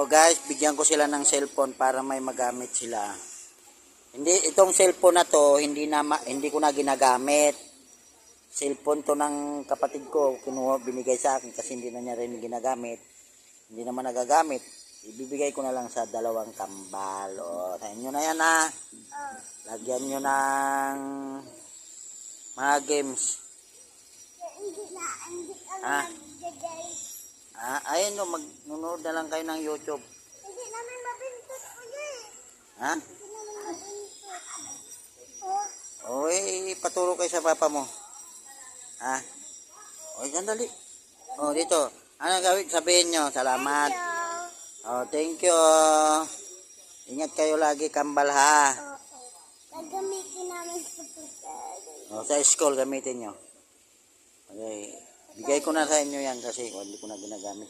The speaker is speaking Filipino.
guys, bigyan ko sila ng cellphone para may magamit sila. Hindi, itong cellphone na to, hindi ko na ginagamit. Cellphone to ng kapatid ko, binigay sa akin kasi hindi na niya rin ginagamit. Hindi naman nagagamit. Ibibigay ko na lang sa dalawang kambal. O, sa inyo na yan ha. Lagyan nyo ng mga games. Ayun o, magnunood na lang kayo ng YouTube. Hindi namin mabintot ko yun. Ha? Hindi namin mabintot. Oy, paturo kayo sa papa mo. Ha? Oy, sandali. O, dito. Ano gawin? Sabihin nyo. Salamat. Thank you. Ingat kayo lagi, kambal ha. Gagamitin namin sa pagkain. Sa school, gamitin nyo. Okay. Bigay ko na sa inyo yan kasi hindi ko na ginagamit.